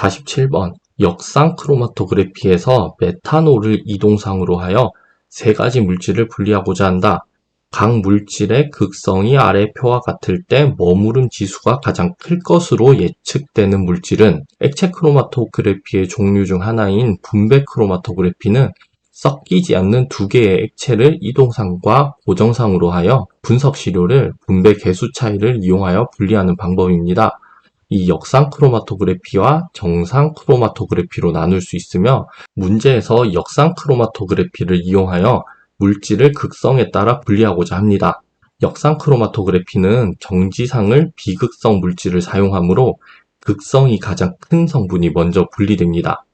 47번 역상 크로마토그래피에서 메탄올을 이동상으로 하여 세 가지 물질을 분리하고자 한다. 각 물질의 극성이 아래 표와 같을 때 머무름 지수가 가장 클 것으로 예측되는 물질은 액체 크로마토그래피의 종류 중 하나인 분배 크로마토그래피는 섞이지 않는 두 개의 액체를 이동상과 고정상으로 하여 분석 시료를 분배 개수 차이를 이용하여 분리하는 방법입니다. 이 역상 크로마토그래피와 정상 크로마토그래피로 나눌 수 있으며 문제에서 역상 크로마토그래피를 이용하여 물질을 극성에 따라 분리하고자 합니다. 역상 크로마토그래피는 정지상을 비극성 물질을 사용하므로 극성이 가장 큰 성분이 먼저 분리됩니다.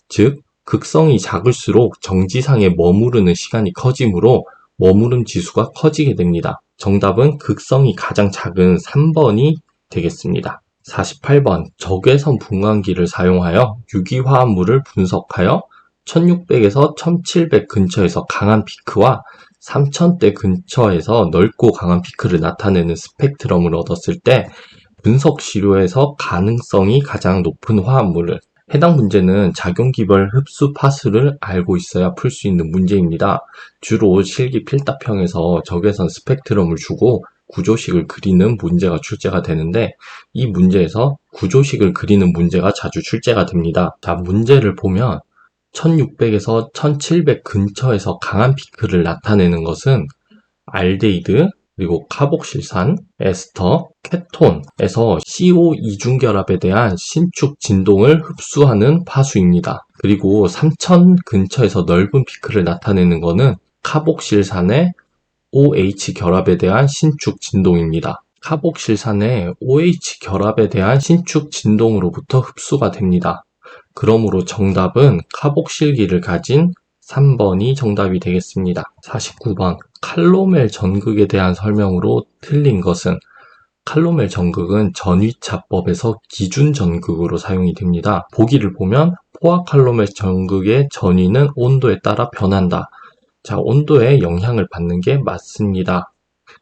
즉, 극성이 작을수록 정지상에 머무르는 시간이 커지므로 머무름 지수가 커지게 됩니다. 정답은 극성이 가장 작은 3번이 되겠습니다. 48번 적외선 분광기를 사용하여 유기화합물을 분석하여 1600에서 1700 근처에서 강한 피크와 3000대 근처에서 넓고 강한 피크를 나타내는 스펙트럼을 얻었을 때 분석 시료에서 가능성이 가장 높은 화합물을 해당 문제는 작용기별 흡수 파수를 알고 있어야 풀 수 있는 문제입니다. 주로 실기 필답형에서 적외선 스펙트럼을 주고 구조식을 그리는 문제가 출제가 되는데 이 문제에서 구조식을 그리는 문제가 자주 출제가 됩니다. 자, 문제를 보면 1600에서 1700 근처에서 강한 피크를 나타내는 것은 알데히드, 그리고 카복실산, 에스터, 케톤에서 CO 이중결합에 대한 신축 진동을 흡수하는 파수입니다. 그리고 3000 근처에서 넓은 피크를 나타내는 것은 카복실산의 OH 결합에 대한 신축 진동입니다. 카복실산의 OH 결합에 대한 신축 진동으로부터 흡수가 됩니다. 그러므로 정답은 카복실기를 가진 3번이 정답이 되겠습니다. 49번 칼로멜 전극에 대한 설명으로 틀린 것은 칼로멜 전극은 전위차법에서 기준 전극으로 사용이 됩니다. 보기를 보면 포화 칼로멜 전극의 전위는 온도에 따라 변한다. 자, 온도에 영향을 받는 게 맞습니다.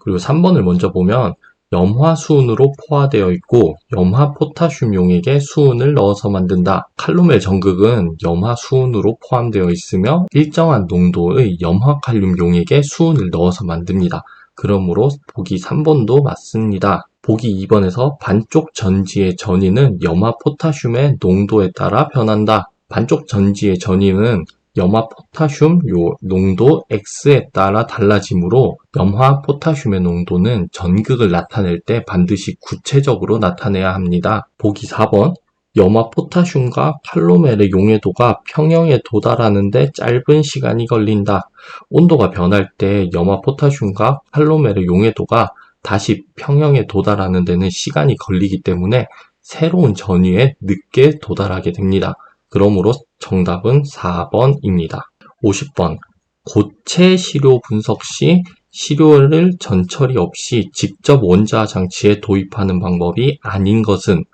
그리고 3번을 먼저 보면 염화 수은으로 포화되어 있고 염화 포타슘 용액에 수은을 넣어서 만든다. 칼로멜 전극은 염화 수은으로 포함되어 있으며 일정한 농도의 염화 칼륨 용액에 수은을 넣어서 만듭니다. 그러므로 보기 3번도 맞습니다. 보기 2번에서 반쪽 전지의 전위는 염화 포타슘의 농도에 따라 변한다. 반쪽 전지의 전위는 염화 포타슘 농도 X에 따라 달라지므로 염화 포타슘의 농도는 전극을 나타낼 때 반드시 구체적으로 나타내야 합니다. 보기 4번 염화 포타슘과 칼로멜의 용해도가 평형에 도달하는데 짧은 시간이 걸린다. 온도가 변할 때 염화 포타슘과 칼로멜의 용해도가 다시 평형에 도달하는 데는 시간이 걸리기 때문에 새로운 전위에 늦게 도달하게 됩니다. 그러므로 정답은 4번입니다. 50번 고체 시료 분석 시 시료를 전처리 없이 직접 원자화 장치에 도입하는 방법이 아닌 것은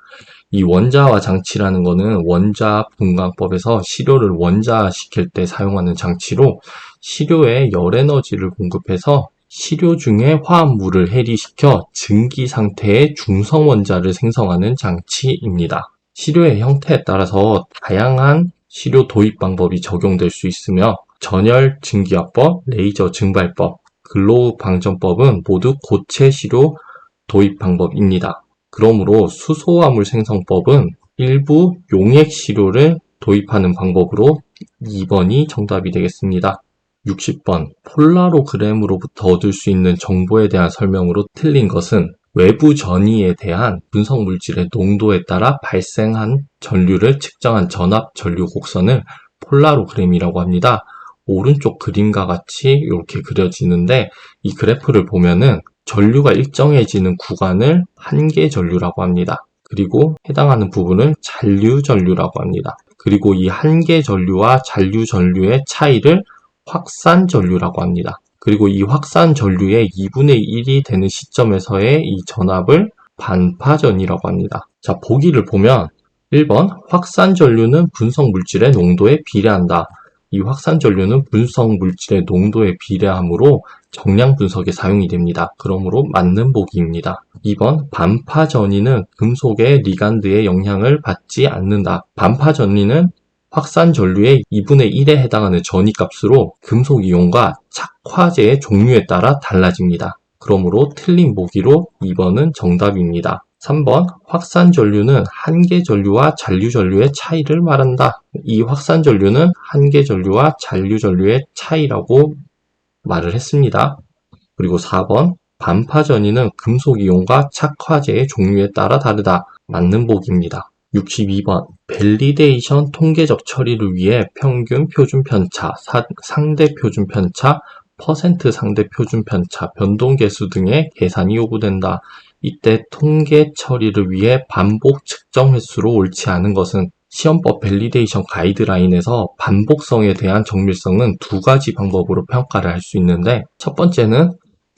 이 원자화 장치라는 것은 원자 분광법에서 시료를 원자시킬 때 사용하는 장치로 시료에 열 에너지를 공급해서 시료 중에 화합물을 해리시켜 증기 상태의 중성 원자를 생성하는 장치입니다. 시료의 형태에 따라서 다양한 시료 도입 방법이 적용될 수 있으며 전열 증기화법, 레이저 증발법, 글로우 방전법은 모두 고체 시료 도입 방법입니다. 그러므로 수소화물 생성법은 일부 용액 시료를 도입하는 방법으로 2번이 정답이 되겠습니다. 60번 폴라로그램으로부터 얻을 수 있는 정보에 대한 설명으로 틀린 것은 외부 전위에 대한 분석 물질의 농도에 따라 발생한 전류를 측정한 전압 전류 곡선을 폴라로그램이라고 합니다. 오른쪽 그림과 같이 이렇게 그려지는데 이 그래프를 보면은 전류가 일정해지는 구간을 한계 전류라고 합니다. 그리고 해당하는 부분을 잔류 전류라고 합니다. 그리고 이 한계 전류와 잔류 전류의 차이를 확산 전류라고 합니다. 그리고 이 확산 전류의 2분의 1이 되는 시점에서의 이 전압을 반파전이라고 합니다. 자, 보기를 보면 1번 확산 전류는 분석 물질의 농도에 비례한다. 이 확산 전류는 분석 물질의 농도에 비례하므로 정량 분석에 사용이 됩니다. 그러므로 맞는 보기입니다. 2번 반파 전위는 금속의 리간드의 영향을 받지 않는다. 반파 전위는 확산 전류의 2분의 1에 해당하는 전위값으로 금속 이온과 착화제의 종류에 따라 달라집니다. 그러므로 틀린 보기로 2번은 정답입니다. 3번 확산 전류는 한계 전류와 잔류 전류의 차이를 말한다. 이 확산 전류는 한계 전류와 잔류 전류의 차이라고 말을 했습니다. 그리고 4번 반파 전위는 금속 이온과 착화제의 종류에 따라 다르다. 맞는 보기입니다. 62번 밸리데이션 통계적 처리를 위해 평균 표준 편차, 상대 표준 편차, 퍼센트 상대 표준 편차, 변동 계수 등의 계산이 요구된다. 이때 통계 처리를 위해 반복 측정 횟수로 옳지 않은 것은 시험법 밸리데이션 가이드라인에서 반복성에 대한 정밀성은 두 가지 방법으로 평가를 할 수 있는데, 첫 번째는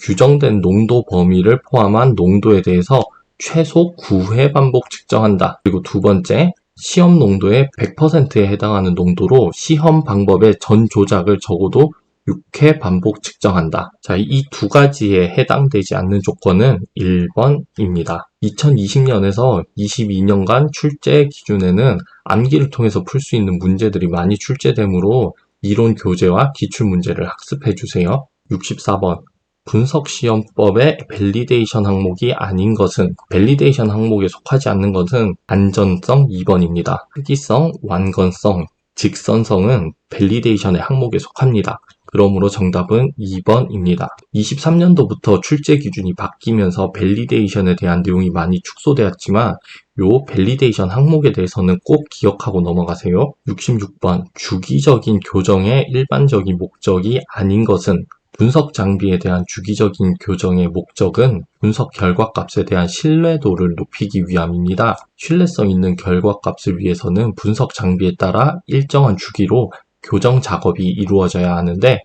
규정된 농도 범위를 포함한 농도에 대해서 최소 9회 반복 측정한다. 그리고 두 번째, 시험 농도의 100%에 해당하는 농도로 시험 방법의 전 조작을 적어도 6회 반복 측정한다. 자, 이 두 가지에 해당되지 않는 조건은 1번입니다. 2020년에서 22년간 출제 기준에는 암기를 통해서 풀 수 있는 문제들이 많이 출제되므로 이론 교재와 기출 문제를 학습해 주세요. 64번 분석시험법의 밸리데이션 항목이 아닌 것은, 밸리데이션 항목에 속하지 않는 것은 안전성 2번입니다. 특이성, 완건성, 직선성은 밸리데이션의 항목에 속합니다. 그러므로 정답은 2번입니다. 23년도부터 출제 기준이 바뀌면서 밸리데이션에 대한 내용이 많이 축소되었지만 요 밸리데이션 항목에 대해서는 꼭 기억하고 넘어가세요. 66번 주기적인 교정의 일반적인 목적이 아닌 것은, 분석 장비에 대한 주기적인 교정의 목적은 분석 결과값에 대한 신뢰도를 높이기 위함입니다. 신뢰성 있는 결과값을 위해서는 분석 장비에 따라 일정한 주기로 교정 작업이 이루어져야 하는데,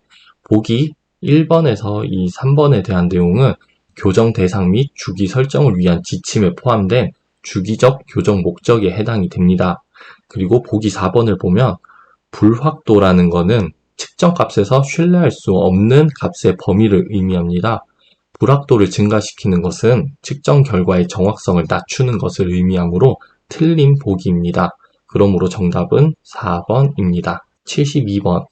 보기 1번에서 이 3번에 대한 내용은 교정 대상 및 주기 설정을 위한 지침에 포함된 주기적 교정 목적에 해당이 됩니다. 그리고 보기 4번을 보면 불확도라는 것은 측정 값에서 신뢰할 수 없는 값의 범위를 의미합니다. 불확도를 증가시키는 것은 측정 결과의 정확성을 낮추는 것을 의미하므로 틀린 보기입니다. 그러므로 정답은 4번입니다. 72번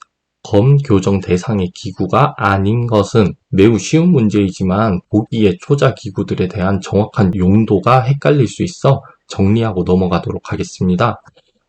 검 교정 대상의 기구가 아닌 것은, 매우 쉬운 문제이지만 보기의 초자 기구들에 대한 정확한 용도가 헷갈릴 수 있어 정리하고 넘어가도록 하겠습니다.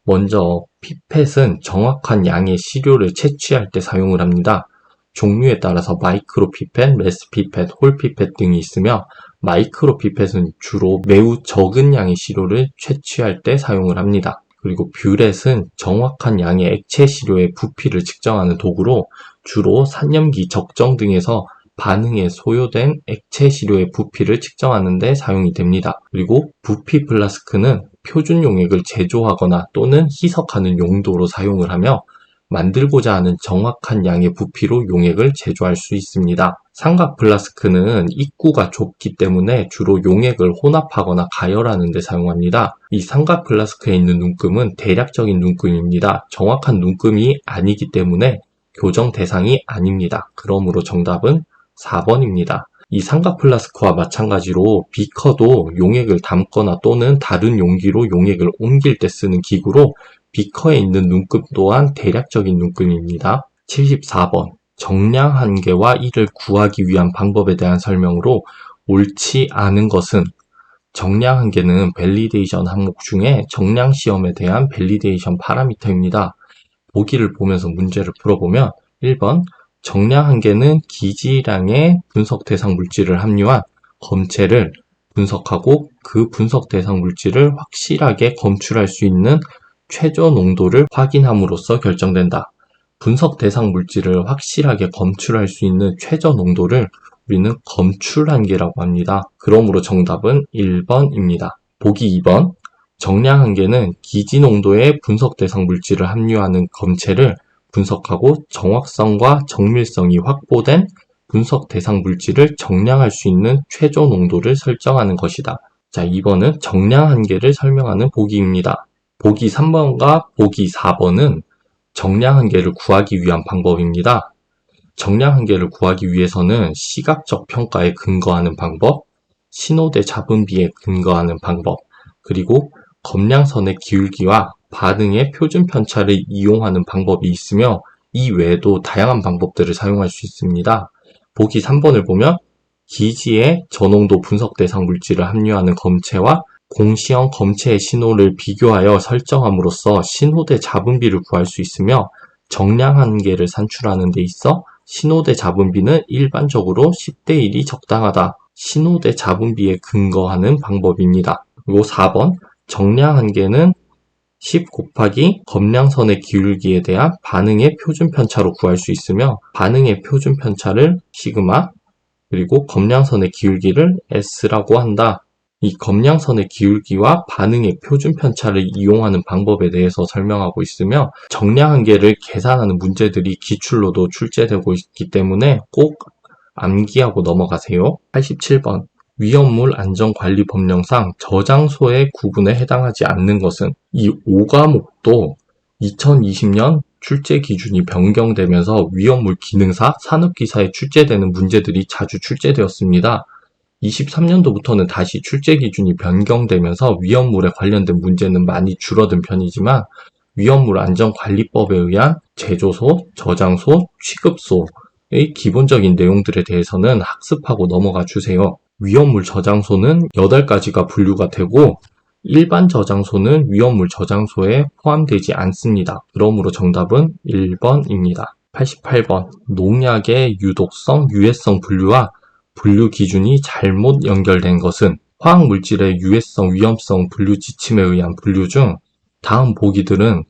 먼저 피펫은 정확한 양의 시료를 채취할 때 사용을 합니다. 종류에 따라서 마이크로 피펫, 메스 피펫, 홀 피펫 등이 있으며, 마이크로 피펫은 주로 매우 적은 양의 시료를 채취할 때 사용을 합니다. 그리고 뷰렛은 정확한 양의 액체 시료의 부피를 측정하는 도구로 주로 산염기 적정 등에서 반응에 소요된 액체 시료의 부피를 측정하는 데 사용이 됩니다. 그리고 부피 플라스크는 표준 용액을 제조하거나 또는 희석하는 용도로 사용을 하며, 만들고자 하는 정확한 양의 부피로 용액을 제조할 수 있습니다. 삼각 플라스크는 입구가 좁기 때문에 주로 용액을 혼합하거나 가열하는 데 사용합니다. 이 삼각 플라스크에 있는 눈금은 대략적인 눈금입니다. 정확한 눈금이 아니기 때문에 교정 대상이 아닙니다. 그러므로 정답은 4번입니다. 이 삼각 플라스크와 마찬가지로 비커도 용액을 담거나 또는 다른 용기로 용액을 옮길 때 쓰는 기구로, 비커에 있는 눈금 또한 대략적인 눈금입니다. 74번 정량 한계와 이를 구하기 위한 방법에 대한 설명으로 옳지 않은 것은, 정량 한계는 밸리데이션 항목 중에 정량 시험에 대한 밸리데이션 파라미터입니다. 보기를 보면서 문제를 풀어보면 1번 정량 한계는 기지량의 분석 대상 물질을 함유한 검체를 분석하고 그 분석 대상 물질을 확실하게 검출할 수 있는 최저 농도를 확인함으로써 결정된다. 분석 대상 물질을 확실하게 검출할 수 있는 최저 농도를 우리는 검출 한계라고 합니다. 그러므로 정답은 1번입니다. 보기 2번 정량 한계는 기지 농도의 분석 대상 물질을 함유하는 검체를 분석하고 정확성과 정밀성이 확보된 분석 대상 물질을 정량할 수 있는 최저 농도를 설정하는 것이다. 자, 2번은 정량 한계를 설명하는 보기입니다. 보기 3번과 보기 4번은 정량 한계를 구하기 위한 방법입니다. 정량 한계를 구하기 위해서는 시각적 평가에 근거하는 방법, 신호대 잡음비에 근거하는 방법, 그리고 검량선의 기울기와 반응의 표준 편차를 이용하는 방법이 있으며 이 외에도 다양한 방법들을 사용할 수 있습니다. 보기 3번을 보면 기지에 저농도 분석 대상 물질을 함유하는 검체와 공시형 검체의 신호를 비교하여 설정함으로써 신호대 잡음비를 구할 수 있으며 정량 한계를 산출하는 데 있어 신호대 잡음비는 일반적으로 10대 1이 적당하다. 신호대 잡음비에 근거하는 방법입니다. 그리고 4번 정량 한계는 10 곱하기 검량선의 기울기에 대한 반응의 표준 편차로 구할 수 있으며 반응의 표준 편차를 시그마 그리고 검량선의 기울기를 S라고 한다. 이 검량선의 기울기와 반응의 표준 편차를 이용하는 방법에 대해서 설명하고 있으며 정량 한계를 계산하는 문제들이 기출로도 출제되고 있기 때문에 꼭 암기하고 넘어가세요. 87번 위험물 안전관리법령상 저장소의 구분에 해당하지 않는 것은 이 5과목도 2020년 출제 기준이 변경되면서 위험물 기능사, 산업기사에 출제되는 문제들이 자주 출제되었습니다. 23년도부터는 다시 출제 기준이 변경되면서 위험물에 관련된 문제는 많이 줄어든 편이지만 위험물 안전관리법에 의한 제조소, 저장소, 취급소의 기본적인 내용들에 대해서는 학습하고 넘어가 주세요. 위험물 저장소는 8가지가 분류가 되고 일반 저장소는 위험물 저장소에 포함되지 않습니다. 그러므로 정답은 1번입니다. 88번 농약의 유독성, 유해성 분류와 분류 기준이 잘못 연결된 것은 화학물질의 유해성, 위험성 분류 지침에 의한 분류 중 다음 보기들은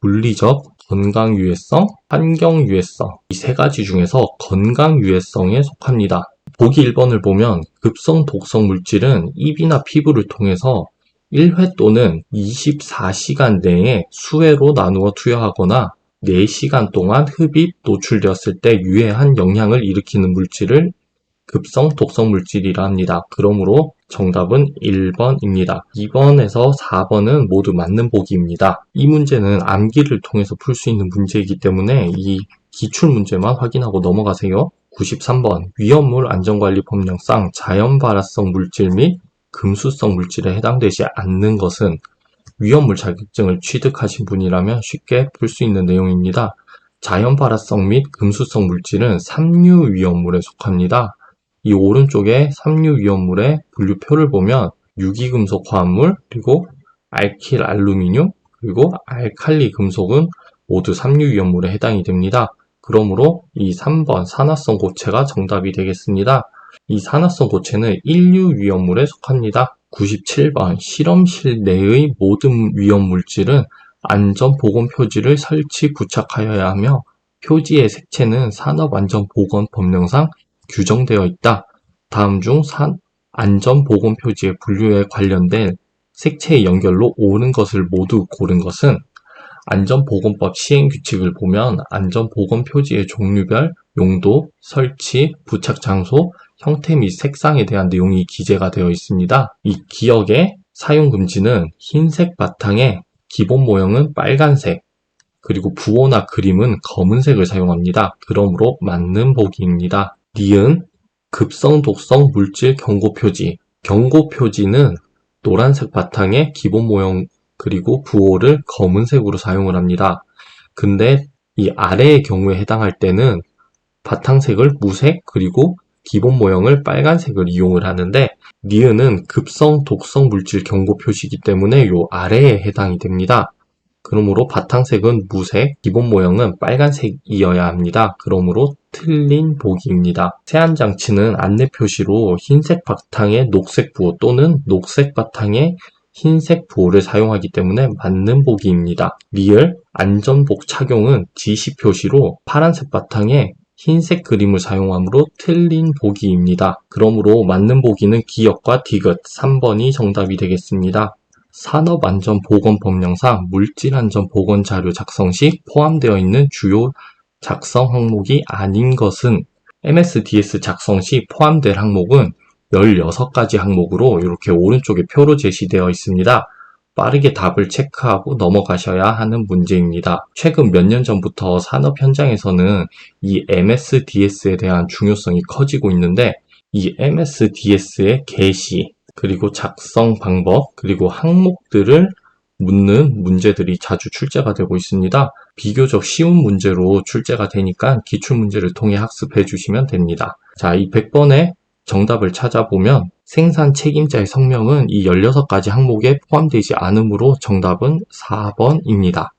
물리적, 건강유해성, 환경유해성 이 3가지 중에서 건강유해성에 속합니다. 보기 1번을 보면 급성 독성 물질은 입이나 피부를 통해서 1회 또는 24시간 내에 수회로 나누어 투여하거나 4시간 동안 흡입, 노출되었을 때 유해한 영향을 일으키는 물질을 급성 독성 물질이라 합니다. 그러므로 정답은 1번입니다. 2번에서 4번은 모두 맞는 보기입니다. 이 문제는 암기를 통해서 풀 수 있는 문제이기 때문에 이 기출 문제만 확인하고 넘어가세요. 93번 위험물 안전관리법령상 자연발화성 물질 및 금수성 물질에 해당되지 않는 것은 위험물 자격증을 취득하신 분이라면 쉽게 풀 수 있는 내용입니다. 자연발화성 및 금수성 물질은 삼류 위험물에 속합니다. 이 오른쪽에 삼류 위험물의 분류표를 보면 유기금속 화합물, 그리고 알킬 알루미늄, 그리고 알칼리 금속은 모두 삼류 위험물에 해당이 됩니다. 그러므로 이 3번 산화성 고체가 정답이 되겠습니다. 이 산화성 고체는 1류 위험물에 속합니다. 97번 실험실 내의 모든 위험물질은 안전보건표지를 설치 부착하여야 하며 표지의 색채는 산업안전보건법령상 규정되어 있다. 다음 중 안전보건표지의 분류에 관련된 색채의 연결로 옳은 것을 모두 고른 것은 안전보건법 시행규칙을 보면 안전보건표지의 종류별, 용도, 설치, 부착 장소, 형태 및 색상에 대한 내용이 기재가 되어 있습니다. 이 기억의 사용금지는 흰색 바탕에 기본 모형은 빨간색, 그리고 부호나 그림은 검은색을 사용합니다. 그러므로 맞는 보기입니다. 니은 급성 독성 물질 경고표지. 경고표지는 노란색 바탕에 기본 모형 그리고 부호를 검은색으로 사용을 합니다. 근데 이 아래의 경우에 해당할 때는 바탕색을 무색 그리고 기본 모형을 빨간색을 이용을 하는데 니은은 급성 독성 물질 경고 표시이기 때문에 요 아래에 해당이 됩니다. 그러므로 바탕색은 무색, 기본 모형은 빨간색이어야 합니다. 그러므로 틀린 보기입니다. 세안장치는 안내 표시로 흰색 바탕에 녹색 부호 또는 녹색 바탕에 흰색 부호를 사용하기 때문에 맞는 보기입니다. 리을 안전복 착용은 지시 표시로 파란색 바탕에 흰색 그림을 사용하므로 틀린 보기입니다. 그러므로 맞는 보기는 기역과 디귿 3번이 정답이 되겠습니다. 산업안전보건법령상 물질안전보건자료 작성 시 포함되어 있는 주요 작성 항목이 아닌 것은 MSDS 작성 시 포함될 항목은 16가지 항목으로 이렇게 오른쪽에 표로 제시되어 있습니다. 빠르게 답을 체크하고 넘어가셔야 하는 문제입니다. 최근 몇 년 전부터 산업 현장에서는 이 MSDS에 대한 중요성이 커지고 있는데 이 MSDS의 게시, 그리고 작성 방법, 그리고 항목들을 묻는 문제들이 자주 출제가 되고 있습니다. 비교적 쉬운 문제로 출제가 되니까 기출문제를 통해 학습해 주시면 됩니다. 자, 이 100번의 정답을 찾아보면 생산 책임자의 성명은 이 16가지 항목에 포함되지 않으므로 정답은 4번입니다.